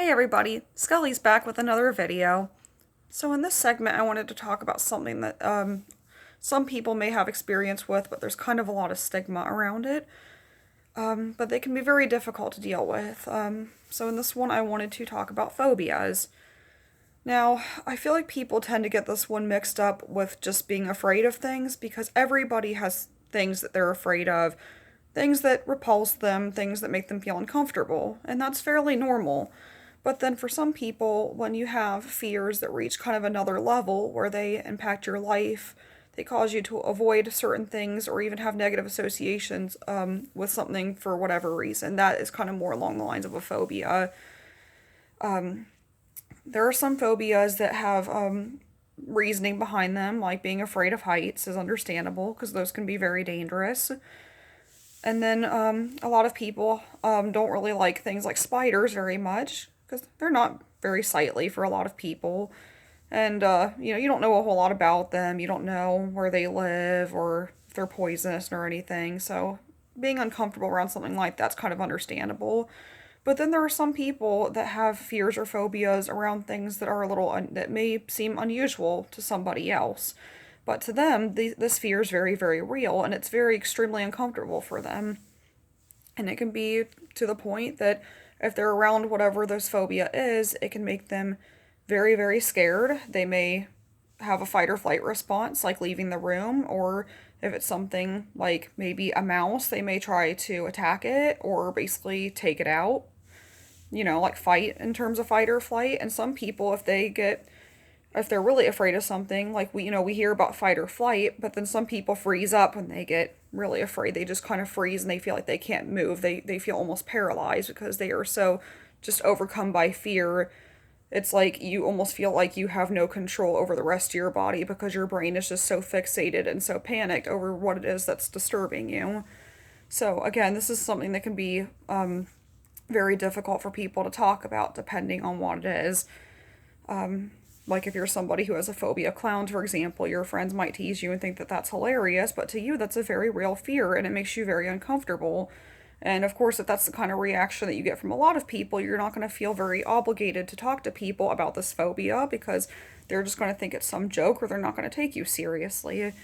Hey everybody, Skully's back with another video. So in this segment I wanted to talk about something that some people may have experience with, but there's kind of a lot of stigma around it. But they can be very difficult to deal with. So in this one I wanted to talk about phobias. Now, I feel like people tend to get this one mixed up with just being afraid of things because everybody has things that they're afraid of, things that repulse them, things that make them feel uncomfortable, and that's fairly normal. But then for some people, when you have fears that reach kind of another level where they impact your life, they cause you to avoid certain things or even have negative associations with something for whatever reason, that is kind of more along the lines of a phobia. There are some phobias that have reasoning behind them, like being afraid of heights is understandable because those can be very dangerous. And then a lot of people don't really like things like spiders very much because they're not very sightly for a lot of people. And, you don't know a whole lot about them. You don't know where they live or if they're poisonous or anything. So being uncomfortable around something like that's kind of understandable. But then there are some people that have fears or phobias around things that are that may seem unusual to somebody else. But to them, this fear is very, very real and it's very extremely uncomfortable for them. And it can be to the point that if they're around whatever this phobia is, it can make them very, very scared. They may have a fight or flight response, like leaving the room, or if it's something like maybe a mouse, they may try to attack it or basically take it out, like fight in terms of fight or flight. And some people, if they're really afraid of something, like we hear about fight or flight, but then some people freeze up when they get really afraid. They just kind of freeze and they feel like they can't move. They feel almost paralyzed because they are so just overcome by fear. It's like you almost feel like you have no control over the rest of your body because your brain is just so fixated and so panicked over what it is that's disturbing you. So again, this is something that can be very difficult for people to talk about depending on what it is. Like if you're somebody who has a phobia of clowns, for example, your friends might tease you and think that that's hilarious, but to you that's a very real fear and it makes you very uncomfortable. And of course, if that's the kind of reaction that you get from a lot of people, you're not going to feel very obligated to talk to people about this phobia because they're just going to think it's some joke or they're not going to take you seriously.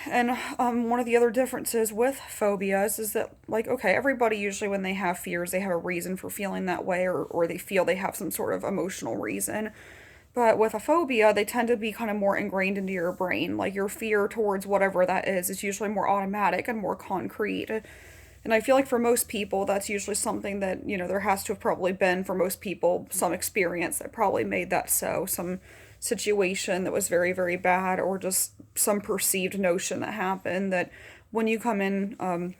And one of the other differences with phobias is that, like, okay, everybody usually when they have fears, they have a reason for feeling that way or they feel they have some sort of emotional reason. But with a phobia, they tend to be kind of more ingrained into your brain. Like your fear towards whatever that is usually more automatic and more concrete. And I feel like for most people, that's usually something that, there has to have probably been for most people some experience that probably made that so. Some situation that was very, very bad or just some perceived notion that happened that when you come in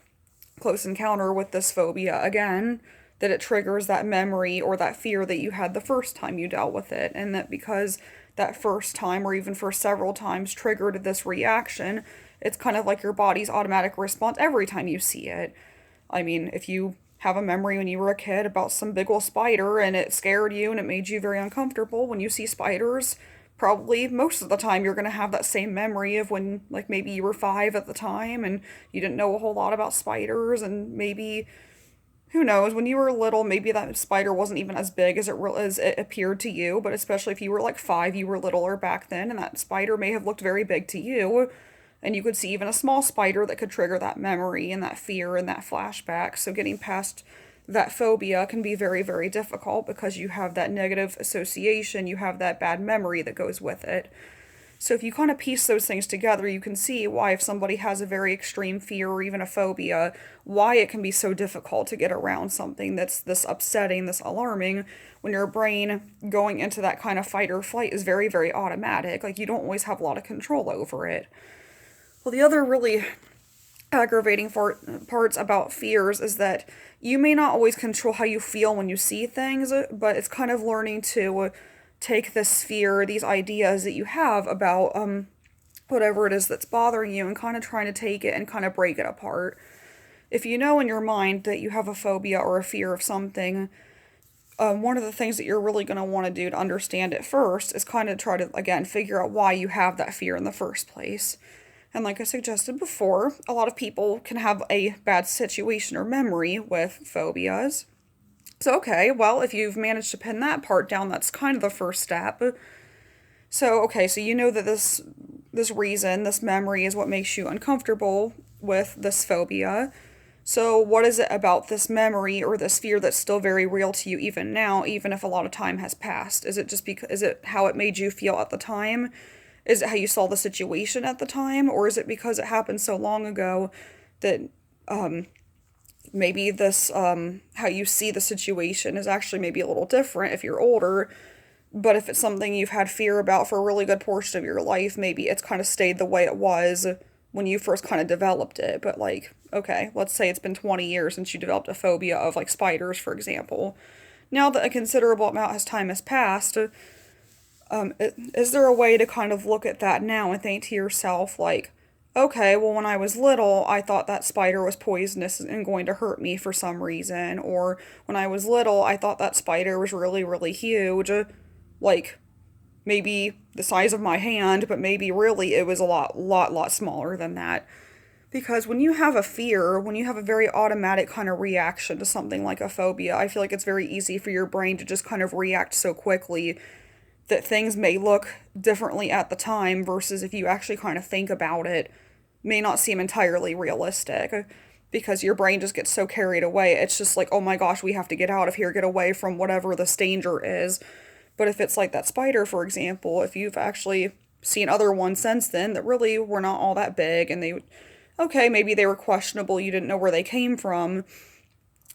close encounter with this phobia again, that it triggers that memory or that fear that you had the first time you dealt with it. And that because that first time or even for several times triggered this reaction, it's kind of like your body's automatic response every time you see it. I mean, if you have a memory when you were a kid about some big old spider and it scared you and it made you very uncomfortable, when you see spiders, probably most of the time you're going to have that same memory of when, like, maybe you were 5 at the time and you didn't know a whole lot about spiders and maybe, who knows, when you were little, maybe that spider wasn't even as big as it appeared to you, but especially if you were like 5, you were littler back then, and that spider may have looked very big to you, and you could see even a small spider that could trigger that memory and that fear and that flashback. So getting past that phobia can be very, very difficult because you have that negative association, you have that bad memory that goes with it. So if you kind of piece those things together, you can see why if somebody has a very extreme fear or even a phobia, why it can be so difficult to get around something that's this upsetting, this alarming, when your brain going into that kind of fight or flight is very, very automatic. Like you don't always have a lot of control over it. Well, the other really aggravating parts about fears is that you may not always control how you feel when you see things, but it's kind of learning to take this fear, these ideas that you have about whatever it is that's bothering you and kind of trying to take it and kind of break it apart. If you know in your mind that you have a phobia or a fear of something, one of the things that you're really going to want to do to understand it first is kind of try to, again, figure out why you have that fear in the first place. And like I suggested before, a lot of people can have a bad situation or memory with phobias. So, okay, well, if you've managed to pin that part down, that's kind of the first step. So, okay, so you know that this reason, this memory is what makes you uncomfortable with this phobia. So, what is it about this memory or this fear that's still very real to you even now, even if a lot of time has passed? Is it just because, is it how it made you feel at the time? Is it how you saw the situation at the time? Or is it because it happened so long ago that maybe this, how you see the situation is actually maybe a little different if you're older? But if it's something you've had fear about for a really good portion of your life, maybe it's kind of stayed the way it was when you first kind of developed it. But, like, okay, let's say it's been 20 years since you developed a phobia of, like, spiders, for example. Now that a considerable amount of time has passed, is there a way to kind of look at that now and think to yourself, like, okay, well, when I was little, I thought that spider was poisonous and going to hurt me for some reason. Or when I was little, I thought that spider was really, really huge. Like, maybe the size of my hand, but maybe really it was a lot smaller than that. Because when you have a fear, when you have a very automatic kind of reaction to something like a phobia, I feel like it's very easy for your brain to just kind of react so quickly that things may look differently at the time versus if you actually kind of think about it, may not seem entirely realistic because your brain just gets so carried away. It's just like, oh my gosh, we have to get out of here, get away from whatever this danger is. But if it's like that spider, for example, if you've actually seen other ones since then that really were not all that big and they, okay, maybe they were questionable, you didn't know where they came from,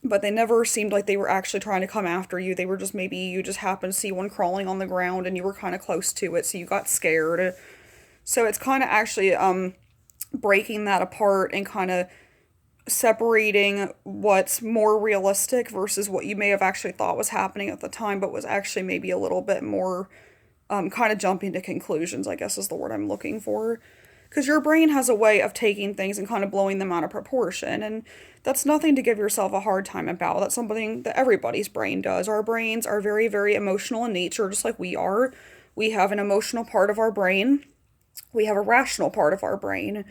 but they never seemed like they were actually trying to come after you. They were just maybe you just happened to see one crawling on the ground and you were kind of close to it, so you got scared. So it's kind of actually breaking that apart and kind of separating what's more realistic versus what you may have actually thought was happening at the time, but was actually maybe a little bit more kind of jumping to conclusions, I guess is the word I'm looking for. Because your brain has a way of taking things and kind of blowing them out of proportion. And that's nothing to give yourself a hard time about. That's something that everybody's brain does. Our brains are very, very emotional in nature, just like we are. We have an emotional part of our brain, we have a rational part of our brain.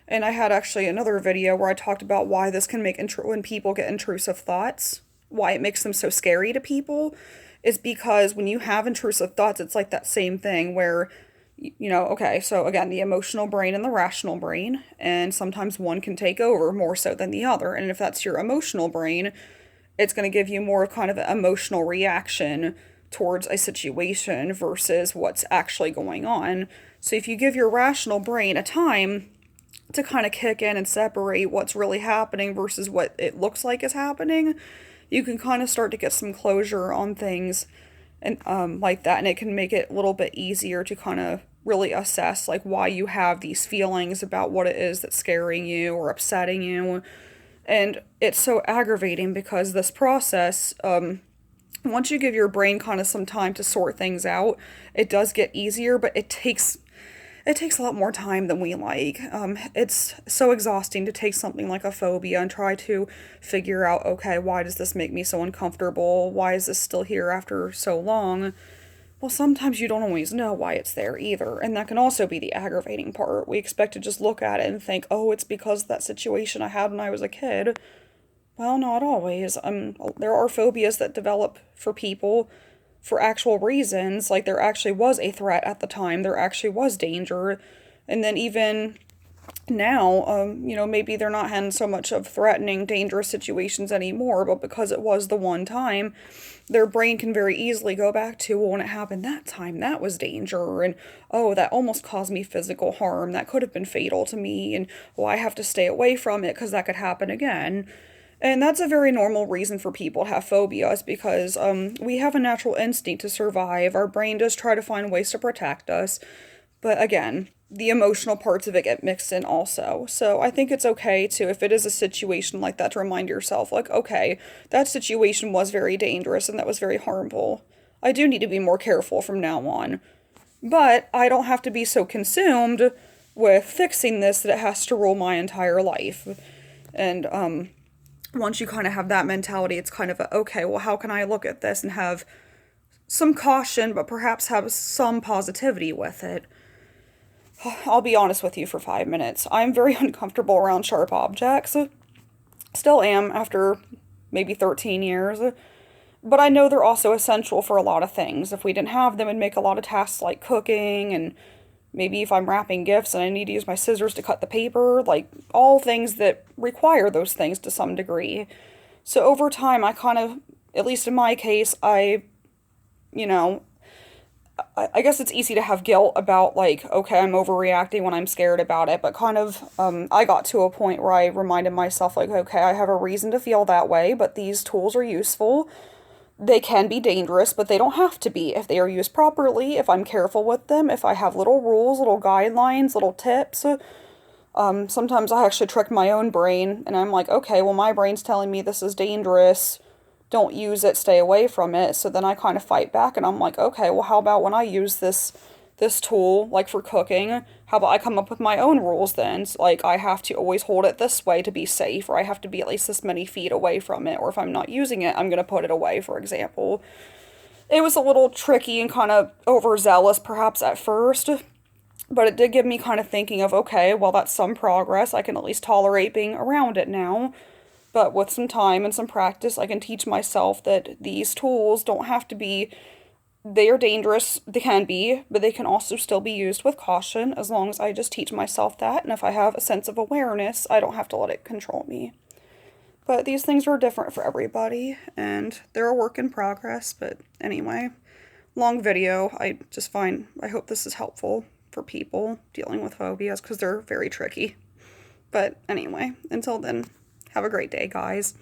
And I had actually another video where I talked about why this can make when people get intrusive thoughts, why it makes them so scary to people, is because when you have intrusive thoughts, it's like that same thing where, okay, so again, the emotional brain and the rational brain, and sometimes one can take over more so than the other. And if that's your emotional brain, it's going to give you more kind of an emotional reaction towards a situation versus what's actually going on. So if you give your rational brain a time to kind of kick in and separate what's really happening versus what it looks like is happening, you can kind of start to get some closure on things and like that, and it can make it a little bit easier to kind of really assess like why you have these feelings about what it is that's scaring you or upsetting you. And it's so aggravating because this process, once you give your brain kind of some time to sort things out, it does get easier, but it takes a lot more time than we like. It's so exhausting to take something like a phobia and try to figure out, okay, why does this make me so uncomfortable? Why is this still here after so long? Well, sometimes you don't always know why it's there either, and that can also be the aggravating part. We expect to just look at it and think, oh, it's because of that situation I had when I was a kid. Well, not always. There are phobias that develop for people for actual reasons, like there actually was a threat at the time, there actually was danger, and then even now, maybe they're not in so much of threatening, dangerous situations anymore, but because it was the one time, their brain can very easily go back to, well, when it happened that time, that was danger, and oh, that almost caused me physical harm, that could have been fatal to me, and oh, I have to stay away from it because that could happen again. And that's a very normal reason for people to have phobias because we have a natural instinct to survive. Our brain does try to find ways to protect us. But again, the emotional parts of it get mixed in also. So I think it's okay to, if it is a situation like that, to remind yourself, like, okay, that situation was very dangerous and that was very harmful. I do need to be more careful from now on. But I don't have to be so consumed with fixing this that it has to rule my entire life. And, once you kind of have that mentality, it's kind of okay, well, how can I look at this and have some caution, but perhaps have some positivity with it? I'll be honest with you for 5 minutes. I'm very uncomfortable around sharp objects. Still am after maybe 13 years. But I know they're also essential for a lot of things. If we didn't have them, it'd make a lot of tasks like cooking, and maybe if I'm wrapping gifts and I need to use my scissors to cut the paper, like all things that require those things to some degree. So over time, I kind of, at least in my case, you know, I guess it's easy to have guilt about, like, okay, I'm overreacting when I'm scared about it, but kind of, I got to a point where I reminded myself, like, okay, I have a reason to feel that way, but these tools are useful. They can be dangerous, but they don't have to be if they are used properly, if I'm careful with them, if I have little rules, little guidelines, little tips. Sometimes I actually trick my own brain, and I'm like, okay, well, my brain's telling me this is dangerous. Don't use it, stay away from it. So then I kind of fight back, and I'm like, okay, well, how about when I use this tool, like for cooking, how about I come up with my own rules then? So, like, I have to always hold it this way to be safe, or I have to be at least this many feet away from it, or if I'm not using it, I'm going to put it away, for example. It was a little tricky and kind of overzealous perhaps at first, but it did give me kind of thinking of, okay, well, that's some progress. I can at least tolerate being around it now. But with some time and some practice, I can teach myself that these tools don't have to be, they are dangerous, they can be, but they can also still be used with caution as long as I just teach myself that. And if I have a sense of awareness, I don't have to let it control me. But these things are different for everybody, and they're a work in progress. But anyway, long video. I hope this is helpful for people dealing with phobias because they're very tricky. But anyway, until then, have a great day, guys.